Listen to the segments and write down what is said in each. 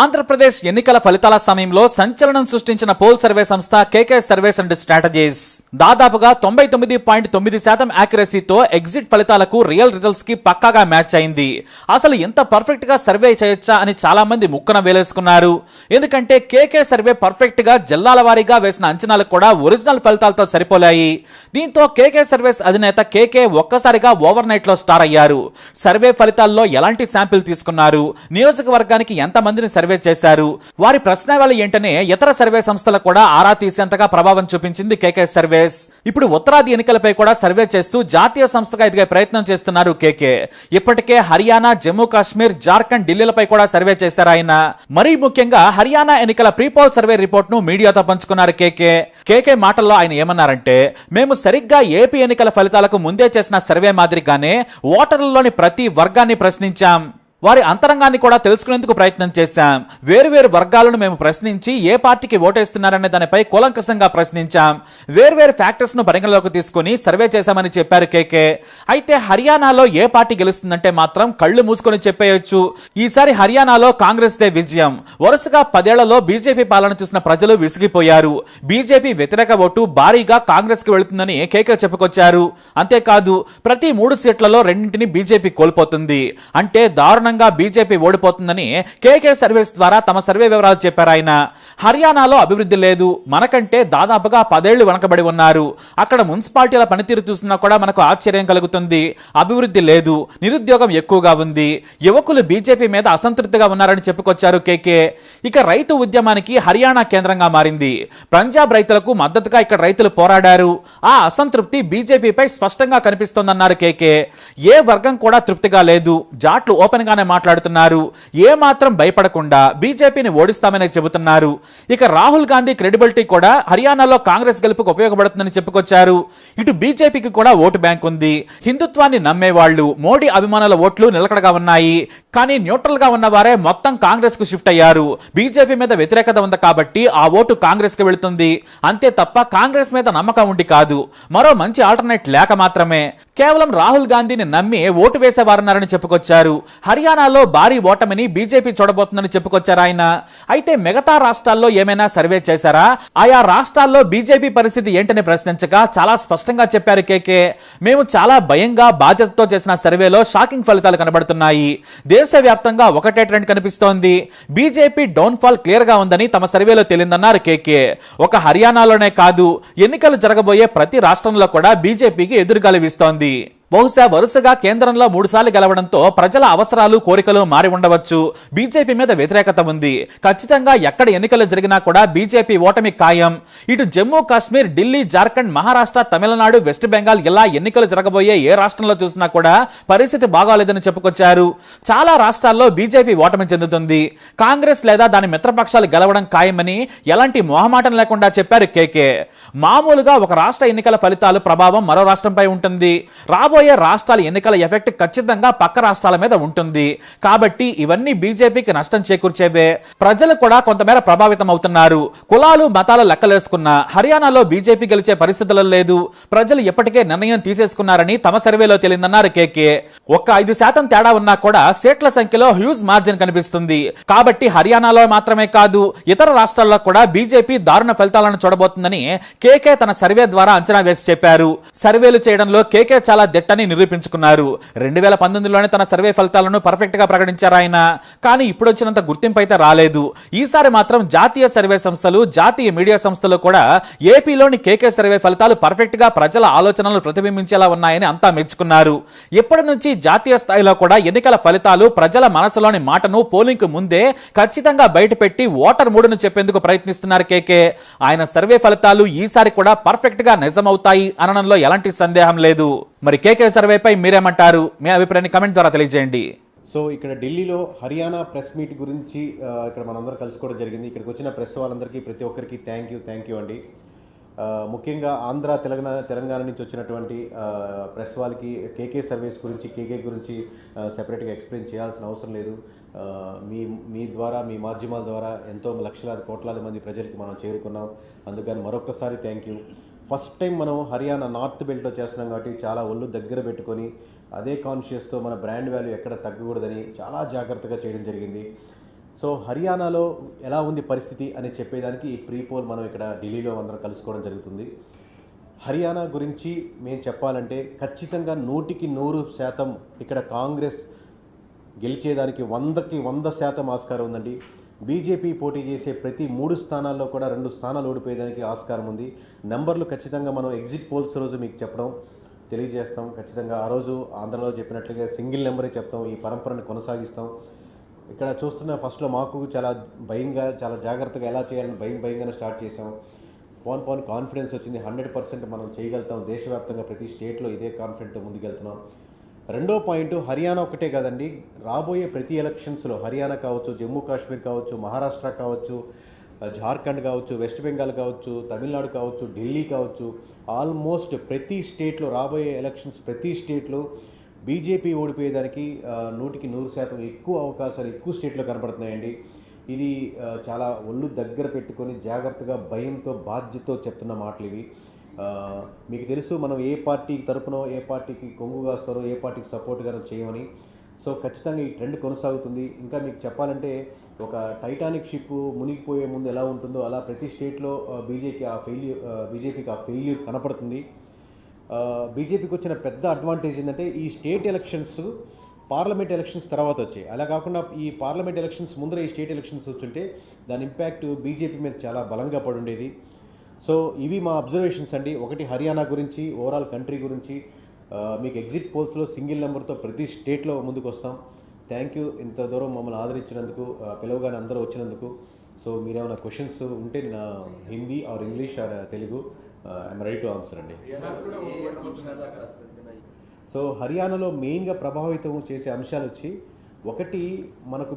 ఆంధ్రప్రదేశ్ ఎన్నికల ఫలితాల సమయంలో సంచలనం సృష్టించిన పోల్ సర్వే సంస్థ కేకే సర్వేస్ అండ్ స్ట్రాటజీస్ దాదాపుగా 99.9% యాక్యురసీతో ఎగ్జిట్ ఫలితాలకు రియల్ రిజల్ట్స్ కి పక్కాగా మ్యాచ్ అయింది. అసలు ఎంత పర్ఫెక్ట్ గా సర్వే చేయొచ్చా అని చాలా మంది ముక్కన వేలేసుకున్నారు. ఎందుకంటే కేకే సర్వే పర్ఫెక్ట్ గా జిల్లాల వారీగా వేసిన అంచనాలు కూడా ఒరిజినల్ ఫలితాలతో సరిపోలాయి. దీంతో కేకే సర్వేస్ అధినేత కేకే ఒక్కసారిగా ఓవర్ నైట్ లో స్టార్ అయ్యారు. సర్వే ఫలితాల్లో ఎలాంటి శాంపిల్ తీసుకున్నారు, నియోజకవర్గానికి ఎంత మందిని సర్వే చేశారు, వారి ప్రశ్నావళి ఏంటనే ఇతర సర్వే సంస్థలు కూడా ఆరా తీసేంతగా ప్రభావం చూపించింది కేకే సర్వేస్. ఇప్పుడు ఉత్తరాది ఎన్నికలపై కూడా సర్వే చేస్తూ జాతీయ సంస్థగా ఎదిగే ప్రయత్నం చేస్తున్నారు కేకే. ఇప్పటికే హర్యానా, జమ్మూ కాశ్మీర్, జార్ఖండ్, ఢిల్లీలపై కూడా సర్వే చేశారు ఆయన. మరీ ముఖ్యంగా హర్యానా ఎన్నికల ప్రీపోల్ సర్వే రిపోర్ట్ ను మీడియాతో పంచుకున్నారు కేకే. కేకే మాటల్లో ఆయన ఏమన్నారంటే, మేము సరిగ్గా ఏపీ ఎన్నికల ఫలితాలకు ముందే చేసిన సర్వే మాదిరిగానే ఓటర్లలోని ప్రతి వర్గాన్ని ప్రశ్నించాం. వారి అంతరంగాన్ని కూడా తెలుసుకునేందుకు ప్రయత్నం చేశాం. వేరువేరు వర్గాలను మేము ప్రశ్నించి ఏ పార్టీకి ఓటేస్తున్నారనే దానిపై కూలంకషంగా ప్రశ్నించాం. వేర్వేరు ఫ్యాక్టర్స్ ను పరిగణలోకి తీసుకుని సర్వే చేశామని చెప్పారు కేకే. అయితే హర్యానాలో ఏ పార్టీ గెలుస్తుందంటే మాత్రం కళ్ళు మూసుకొని చెప్పేయొచ్చు. ఈసారి హర్యానాలో కాంగ్రెస్ దే విజయం. వరుసగా 10 ఏళ్లలో బీజేపీ పాలన చూసిన ప్రజలు విసిగిపోయారు. బీజేపీ వ్యతిరేక ఓటు భారీగా కాంగ్రెస్ కి వెళుతుందని కేకే చెప్పుకొచ్చారు. అంతేకాదు ప్రతి 3 సీట్లలో 2ంటిని బీజేపీ కోల్పోతుంది. అంటే దారుణంగా బీజేపీ ఓడిపోతుందని కేకే సర్వేస్ ద్వారా తమ సర్వే వివరాలు చెప్పారు ఆయన. హర్యానాలో అభివృద్ధి లేదు, మనకంటే దాదాపుగా 10 ఏళ్లు వెనకబడి ఉన్నారు. అక్కడ మున్సిపాలిటీల పనితీరు చూసినా కూడా మనకు ఆశ్చర్యం కలుగుతుంది. అభివృద్ధి లేదు, నిరుద్యోగం ఎక్కువగా ఉంది, యువకులు బీజేపీ మీద అసంతృప్తిగా ఉన్నారని చెప్పుకొచ్చారు కేకే. ఇక రైతు ఉద్యమానికి హర్యానా కేంద్రంగా మారింది. పంజాబ్ రైతులకు మద్దతుగా ఇక్కడ రైతులు పోరాడారు. ఆ అసంతృప్తి బీజేపీపై స్పష్టంగా కనిపిస్తోందన్నారు కేకే. ఏ వర్గం కూడా తృప్తిగా లేదు, జాట్లు ఓపెన్ గానే మాట్లాడుతున్నారు. ఏ మాత్రం భయపడకుండా బీజేపీని ఓడిస్తామని చెబుతున్నారు. ఇక రాహుల్ గాంధీ క్రెడిబిలిటీ కూడా హర్యానాలో కాంగ్రెస్ గెలుపుకు ఉపయోగపడుతుందని చెప్పుకొచ్చారు. ఇటు బీజేపీకి కూడా ఓటు బ్యాంక్ ఉంది. హిందుత్వాన్ని నమ్మేవాళ్లు, మోడీ అభిమానుల ఓట్లు నిలకడగా ఉన్నాయి. కానీ న్యూట్రల్ గా ఉన్నవారే మొత్తం కాంగ్రెస్ కు షిఫ్ట్ అయ్యారు. బీజేపీ మీద వ్యతిరేకత ఉంది కాబట్టి ఆ ఓటు కాంగ్రెస్ కి వెళుతుంది. అంతే తప్ప కాంగ్రెస్ మీద నమ్మకం ఉండి కాదు, మరో మంచి ఆల్టర్నేట్ లేక మాత్రమే. కేవలం రాహుల్ గాంధీని నమ్మి ఓటు వేసేవారన్నారని చెప్పుకొచ్చారు. హర్యానాలో భారీ ఓటమిని బీజేపీ చూడబోతుందని చెప్పుకొచ్చారు ఆయన. అయితే మిగతా రాష్ట్రాల్లో ఏమైనా సర్వే చేశారా, ఆయా రాష్ట్రాల్లో బీజేపీ పరిస్థితి ఏంటని ప్రశ్నించగా చాలా స్పష్టంగా చెప్పారు కేకే. మేము చాలా భయంగా బాధ్యతతో చేసిన సర్వేలో షాకింగ్ ఫలితాలు కనబడుతున్నాయి. దేశవ్యాప్తంగా ఒకటే ట్రెండ్ కనిపిస్తోంది. బీజేపీ డౌన్ ఫాల్ క్లియర్ గా ఉందని తమ సర్వేలో తేలిందన్నారు కేకే. ఒక హర్యానాలోనే కాదు, ఎన్నికలు జరగబోయే ప్రతి రాష్ట్రంలో కూడా బీజేపీకి ఎదురుగాలి వీస్తోంది. బహుశా వరుసగా కేంద్రంలో 3 సార్లు గెలవడంతో ప్రజల అవసరాలు, కోరికలు మారి ఉండవచ్చు. బీజేపీ మీద వ్యతిరేకత ఉంది. ఖచ్చితంగా ఎక్కడ ఎన్నికలు జరిగినా కూడా బీజేపీ ఓటమి ఖాయం. ఇటు జమ్మూ కాశ్మీర్, ఢిల్లీ, జార్ఖండ్, మహారాష్ట్ర, తమిళనాడు, వెస్ట్ బెంగాల్ ఇలా ఎన్నికలు జరగబోయే ఏ రాష్ట్రంలో చూసినా కూడా పరిస్థితి బాగాలేదని చెప్పుకొచ్చారు. చాలా రాష్ట్రాల్లో బీజేపీ ఓటమి చెందుతుంది. కాంగ్రెస్ లేదా దాని మిత్రపక్షాలు గెలవడం ఖాయమని ఎలాంటి మొహమాటం లేకుండా చెప్పారు కేకే. మామూలుగా ఒక రాష్ట్ర ఎన్నికల ఫలితాలు ప్రభావం మరో రాష్ట్రంపై ఉంటుంది. రాబోయే రాష్ట్రాల ఎన్నికల ఎఫెక్ట్ ఖచ్చితంగా పక్క రాష్ట్రాల మీద ఉంటుంది. కాబట్టి ఇవన్నీ బీజేపీకి నష్టం చేకూర్చేవే. ప్రజలు కూడా కొంతమేర ప్రభావితం అవుతున్నారు. కులాలు, మతాలు లెక్కలేసుకున్న హర్యానాలో బీజేపీ గెలిచే పరిస్థితుల్లో లేదు. ప్రజలు ఇప్పటికే నిర్ణయం తీసేసుకున్నారని తమ సర్వేలో తేలిందన్నారు కేకే. ఒక్క 5% తేడా ఉన్నా కూడా సీట్ల సంఖ్యలో హ్యూజ్ మార్జిన్ కనిపిస్తుంది. కాబట్టి హర్యానాలో మాత్రమే కాదు, ఇతర రాష్ట్రాల్లో కూడా బీజేపీ దారుణ ఫలితాలను చూడబోతుందని కేకే తన సర్వే ద్వారా అంచనా వేసి చెప్పారు. సర్వేలు చేయడంలో కేకే చాలా దిట్టని నిరూపించుకున్నారు. 2019లోనే తన సర్వే ఫలితాలను పర్ఫెక్ట్ గా ప్రకటించారు ఆయన. కానీ ఇప్పుడు వచ్చినంత గుర్తింపు అయితే రాలేదు. ఈసారి మాత్రం జాతీయ సర్వే సంస్థలు, జాతీయ మీడియా సంస్థలు కూడా ఏపీలోని కేకే సర్వే ఫలితాలు పర్ఫెక్ట్ గా ప్రజల ఆలోచనలు ప్రతిబింబించేలా ఉన్నాయని అంతా మెచ్చుకున్నారు. ఇప్పటి నుంచి జాతీయ స్థాయిలో కూడా ఎన్నికల ఫలితాలు ప్రజల మనసులోని మాటను పోలింగ్ ముందే ఖచ్చితంగా బయటపెట్టి ఓటర్ మూడును చెప్పేందుకు ప్రయత్నిస్తున్నారు కేకే. ఆయన సర్వే ఫలితాలు ఈసారి కూడా పర్ఫెక్ట్ గా నిజమవుతాయి అనడంలో ఎలాంటి సందేహం లేదు. మరి కేకే సర్వేపై మీరేమంటారు? మీ అభిప్రాయాన్ని కమెంట్ ద్వారా తెలియజేయండి. సో ఇక్కడ ఢిల్లీలో హర్యానా ప్రెస్ మీట్ గురించి ఇక్కడ మనందరం కలుసుకోవడం జరిగింది. ఇక్కడికి వచ్చిన ప్రెస్ వాళ్ళందరికీ ప్రతి ఒక్కరికి థ్యాంక్ యూ అండి. ముఖ్యంగా ఆంధ్ర, తెలంగాణ నుంచి వచ్చినటువంటి ప్రెస్ వాళ్ళకి కేకే సర్వీస్ గురించి, కేకే గురించి సెపరేట్గా ఎక్స్ప్లెయిన్ చేయాల్సిన అవసరం లేదు. మీ ద్వారా, మీ మాధ్యమాల ద్వారా ఎంతో లక్షలాది కోట్లాది మంది ప్రజలకి మనం చేరుకున్నాం. అందుకని మరొకసారి థ్యాంక్ యూ. ఫస్ట్ టైం మనం హర్యానా నార్త్ బెల్ట్లో చేస్తున్నాం కాబట్టి చాలా ఒళ్ళు దగ్గర పెట్టుకొని అదే కాన్షియస్తో మన బ్రాండ్ వాల్యూ ఎక్కడ తగ్గకూడదని చాలా జాగ్రత్తగా చేయడం జరిగింది. సో హర్యానాలో ఎలా ఉంది పరిస్థితి అని చెప్పేదానికి ఈ ప్రీ పోల్ మనం ఇక్కడ ఢిల్లీలో అందరం కలుసుకోవడం జరుగుతుంది. హర్యానా గురించి మేము చెప్పాలంటే ఖచ్చితంగా 100% ఇక్కడ కాంగ్రెస్ గెలిచేదానికి 100% ఆస్కారం ఉందండి. బీజేపీ పోటీ చేసే ప్రతి 3 స్థానాల్లో కూడా 2 స్థానాలు ఓడిపోయేదానికి ఆస్కారం ఉంది. నెంబర్లు ఖచ్చితంగా మనం ఎగ్జిట్ పోల్స్ రోజు మీకు చెప్పడం తెలియజేస్తాం. ఖచ్చితంగా ఆ రోజు ఆంధ్రలో చెప్పినట్లుగా సింగిల్ నెంబరే చెప్తాం. ఈ పరంపరను కొనసాగిస్తాం. ఇక్కడ చూస్తున్న ఫస్ట్లో మాకు చాలా భయంగా, చాలా జాగ్రత్తగా ఎలా చేయాలని భయంగానే స్టార్ట్ చేసాం. పోన్ కాన్ఫిడెన్స్ వచ్చింది. 100% మనం చేయగలుగుతాం. దేశవ్యాప్తంగా ప్రతి స్టేట్లో ఇదే కాన్ఫిడెంట్తో ముందుకెళ్తున్నాం. రెండో పాయింట్, హర్యానా ఒకటే కాదండి, రాబోయే ప్రతి ఎలక్షన్స్లో హర్యానా కావచ్చు, జమ్మూ కాశ్మీర్ కావచ్చు, మహారాష్ట్ర కావచ్చు, జార్ఖండ్ కావచ్చు, వెస్ట్ బెంగాల్ కావచ్చు, తమిళనాడు కావచ్చు, ఢిల్లీ కావచ్చు, ఆల్మోస్ట్ ప్రతి స్టేట్లో రాబోయే ఎలక్షన్స్ ప్రతి స్టేట్లో బీజేపీ ఓడిపోయేదానికి 100% ఎక్కువ అవకాశాలు ఎక్కువ స్టేట్లో కనపడుతున్నాయండి. ఇది చాలా ఒళ్ళు దగ్గర పెట్టుకొని జాగ్రత్తగా భయంతో బాధ్యతతో చెప్తున్న మాటలు ఇవి. మీకు తెలుసు మనం ఏ పార్టీ తరపునో, ఏ పార్టీకి కొంగు కాస్తారో, ఏ పార్టీకి సపోర్ట్గానో చేయమని. సో ఖచ్చితంగా ఈ ట్రెండ్ కొనసాగుతుంది. ఇంకా మీకు చెప్పాలంటే ఒక టైటానిక్ షిప్ మునిగిపోయే ముందు ఎలా ఉంటుందో అలా ప్రతి స్టేట్లో బీజేపీకి ఆ ఫెయిల్యూర్ కనపడుతుంది. బీజేపీకి వచ్చిన పెద్ద అడ్వాంటేజ్ ఏంటంటే ఈ స్టేట్ ఎలక్షన్స్ పార్లమెంట్ ఎలక్షన్స్ తర్వాత వచ్చాయి. అలా కాకుండా ఈ పార్లమెంట్ ఎలక్షన్స్ ముందర ఈ స్టేట్ ఎలక్షన్స్ వచ్చుంటే దాని ఇంపాక్ట్ బీజేపీ మీద చాలా బలంగా పడుండేది. సో ఇవి మా అబ్జర్వేషన్స్ అండి. ఒకటి హర్యానా గురించి, ఓవరాల్ కంట్రీ గురించి మీకు ఎగ్జిట్ పోల్స్లో సింగిల్ నెంబర్తో ప్రతి స్టేట్లో ముందుకు వస్తాం. థ్యాంక్ యూ ఇంత దూరం మమ్మల్ని ఆదరించినందుకు, పిలవగానే అందరూ వచ్చినందుకు. సో మీరేమైనా క్వశ్చన్స్ ఉంటే నా Hindi or English or Telugu I'm ready to answer అండి. సో హర్యానాలో మెయిన్గా ప్రభావితం చేసే అంశాలు వచ్చి, ఒకటి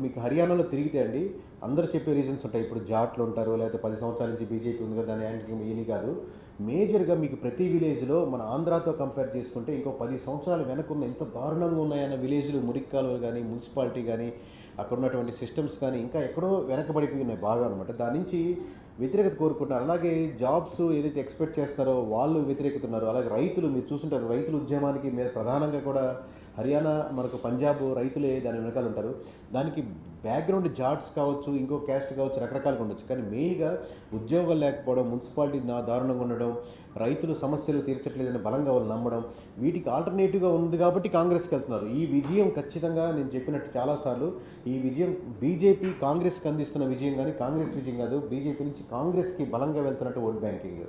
మీకు హర్యానాలో తిరిగితే అండి అందరూ చెప్పే రీజన్స్ ఉంటాయి. ఇప్పుడు జాట్లు ఉంటారు, లేకపోతే 10 సంవత్సరాల నుంచి బీజేపీ ఉంది కదా, దాని యాంటీ ఏమీ కాదు. మేజర్గా మీకు ప్రతి విలేజ్లో మన ఆంధ్రాతో కంపేర్ చేసుకుంటే ఇంకో 10 సంవత్సరాలు వెనకున్న ఎంత దారుణంగా ఉన్నాయన్న విలేజ్లు, మురిక్కాలు కానీ, మున్సిపాలిటీ కానీ, అక్కడ ఉన్నటువంటి సిస్టమ్స్ కానీ ఇంకా ఎక్కడో వెనకబడిపోయి ఉన్నాయి బాగా అనమాట. దాని నుంచి వ్యతిరేకత కోరుకుంటున్నారు. అలాగే జాబ్స్ ఏదైతే ఎక్స్పెక్ట్ చేస్తారో వాళ్ళు వ్యతిరేకత ఉన్నారు. అలాగే రైతులు మీరు చూస్తుంటారు, రైతుల ఉద్యమానికి మీద ప్రధానంగా కూడా హర్యానా, మనకు పంజాబ్ రైతులే దాని వెనకాల ఉంటారు. దానికి బ్యాక్గ్రౌండ్ జాట్స్ కావచ్చు, ఇంకో క్యాస్ట్ కావచ్చు, రకరకాలుగా ఉండొచ్చు. కానీ మెయిన్గా ఉద్యోగాలు లేకపోవడం, మున్సిపాలిటీ దారుణంగా ఉండడం, రైతులు సమస్యలు తీర్చట్లేదని బలంగా వాళ్ళు నమ్మడం, వీటికి ఆల్టర్నేటివ్గా ఉంది కాబట్టి కాంగ్రెస్కి వెళ్తున్నారు. ఈ విజయం ఖచ్చితంగా నేను చెప్పినట్టు చాలాసార్లు, ఈ విజయం బీజేపీ కాంగ్రెస్కి అందిస్తున్న విజయం కానీ కాంగ్రెస్ విజయం కాదు. బీజేపీ నుంచి కాంగ్రెస్కి బలంగా వెళ్తున్నట్టు ఓట్ బ్యాంకింగ్.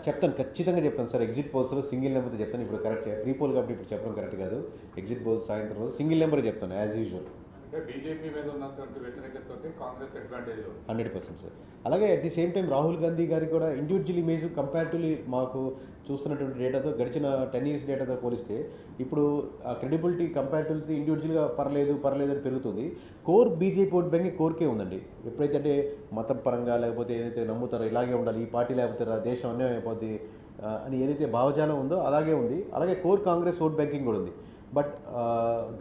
చెప్తాను, ఖచ్చితంగా చెప్తాను సార్. ఎగ్జిట్ పోల్స్లో సింగిల్ నెంబర్తో చెప్తాను. ఇప్పుడు కరెక్ట్ ప్రీ పోల్ కాబట్టి ఇప్పుడు చెప్పడం కరెక్ట్ కాదు. ఎగ్జిట్ పోల్స్ సాయంత్రం రోజు సింగిల్ నెంబర్ చెప్తాను యాజ్ యూజువల్. బీజేపీ మీద ఉన్నటువంటి వ్యతిరేకతతో కాంగ్రెస్ అడ్వాంటేజ్ 100% సార్. అలాగే at the same time Rahul Gandhi గారికి కూడా ఇండివిజువల్ ఇమేజ్ కంపారిటివ్లీ మాకు చూస్తున్నటువంటి డేటాతో, గడిచిన 10 years డేటాతో పోలిస్తే ఇప్పుడు ఆ క్రెడిబిలిటీ కంపారిటివ్లీ ఇండివిజువల్గా పర్లేదు అని పెరుగుతుంది. కోర్ బీజేపీ ఓట్ బ్యాంక్ కోర్కే ఉందండి. ఎప్పుడైతే అంటే మతం పరంగా లేకపోతే ఏదైతే నమ్ముతారో ఇలాగే ఉండాలి, ఈ పార్టీ లేకపోతే దేశం అన్యాయం అయిపోద్ది అని ఏదైతే భావజాలం ఉందో అలాగే ఉంది. అలాగే కోర్ కాంగ్రెస్ ఓట్ బ్యాంకింగ్ కూడా ఉంది. బట్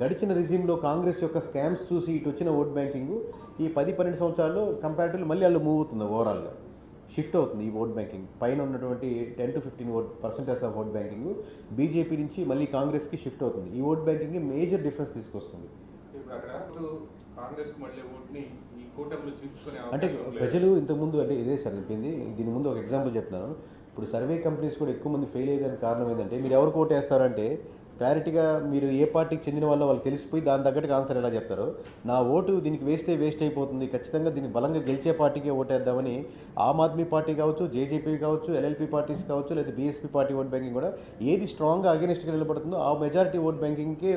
గడిచిన రిజిమ్లో కాంగ్రెస్ యొక్క స్కామ్స్ చూసి ఇటు వచ్చిన ఓట్ బ్యాంకింగ్ ఈ 10-12 సంవత్సరాల్లో కంపారిటివ్లీ మళ్ళీ వాళ్ళు మూవ్ అవుతుంది, ఓవరాల్గా షిఫ్ట్ అవుతుంది. ఈ ఓట్ బ్యాంకింగ్ పైన ఉన్నటువంటి 10 to 15% of vote banking BJP నుంచి మళ్ళీ కాంగ్రెస్కి షిఫ్ట్ అవుతుంది. ఈ ఓట్ బ్యాంకింగ్ మేజర్ డిఫరెన్స్ తీసుకొస్తుంది. అంటే ప్రజలు ఇంతకుముందు అంటే ఇదే సార్ చెప్పింది. దీని ముందు ఒక ఎగ్జాంపుల్ చెప్తున్నాను. ఇప్పుడు సర్వే కంపెనీస్ కూడా ఎక్కువ మంది ఫెయిల్ అయ్యేదానికి కారణం ఏంటంటే, మీరు ఎవరికి ఓటేస్తారంటే క్లారిటీగా మీరు ఏ పార్టీకి చెందిన వాళ్ళు తెలిసిపోయి దాని తగ్గట్టుగా ఆన్సర్ ఎలా చెప్తారో, నా ఓటు దీనికి వేస్ట్ అయిపోతుంది, ఖచ్చితంగా దీన్ని బలంగా గెలిచే పార్టీకే ఓటేద్దామని ఆమ్ ఆద్మీ పార్టీ కావచ్చు, జేజేపీ కావచ్చు, ఎల్ఎల్పీ పార్టీస్ కావచ్చు, లేదా బీఎస్పీ పార్టీ ఓట్ బ్యాంకింగ్ కూడా ఏది స్ట్రాంగ్గా అగెనిస్ట్గా నిలబడుతుందో ఆ మెజారిటీ ఓట్ బ్యాంకింగ్కే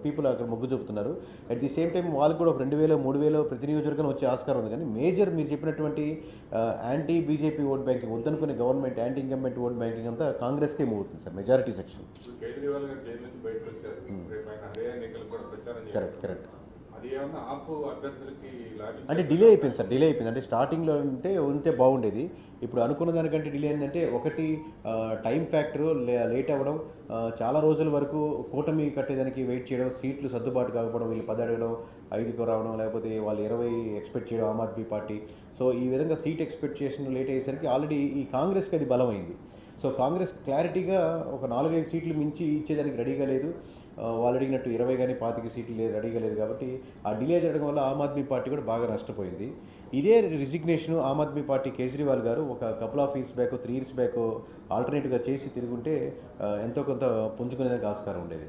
పీపుల్ అక్కడ మొగ్గు చూపుతున్నారు. అట్ ది సేమ్ టైం వాళ్ళకి కూడా 2,000-3,000 ప్రతి నియోజకవర్గం వచ్చే ఆస్కారం ఉంది. కానీ మేజర్ మీరు చెప్పినటువంటి యాంటీ బీజేపీ ఓట్ బ్యాంకింగ్ వద్దనుకునే government anti incumbent vote banking అంతా కాంగ్రెస్కే మూవ్ అవుతుంది సార్, మెజారిటీ సెక్షన్. కరెక్ట్. అంటే డిలే అయిపోయింది సార్, అంటే స్టార్టింగ్లో ఉంటే బాగుండేది. ఇప్పుడు అనుకున్న దానికంటే డిలే ఏంటంటే, ఒకటి టైం ఫ్యాక్టర్ లేట్ అవ్వడం, చాలా రోజుల వరకు కూటమి కట్టేదానికి వెయిట్ చేయడం, సీట్లు సర్దుబాటు కాకపోవడం, వీళ్ళు 10 అడగడం 5కు రావడం, లేకపోతే వాళ్ళు 20 ఎక్స్పెక్ట్ చేయడం ఆమ్ ఆద్మీ పార్టీ. సో ఈ విధంగా సీట్ ఎక్స్పెక్టేషన్ లేట్ అయ్యేసరికి ఆల్రెడీ ఈ కాంగ్రెస్కి అది బలమైంది. సో కాంగ్రెస్ క్లారిటీగా ఒక 4-5 సీట్లు మించి ఇచ్చేదానికి రెడీగా లేదు. వాళ్ళు అడిగినట్టు 20 కానీ 25 సీట్లు లేదు, రెడీగా లేదు. కాబట్టి ఆ డిలే జరగడం వల్ల ఆమ్ ఆద్మీ పార్టీ కూడా బాగా నష్టపోయింది. ఇదే రిజిగ్నేషన్ ఆమ్ ఆద్మీ పార్టీ కేజ్రీవాల్ గారు ఒక couple of years back 3 years back ఆల్టర్నేట్గా చేసి తిరుగుంటే ఎంతో కొంత పుంజుకునేదానికి ఆస్కారం ఉండేది.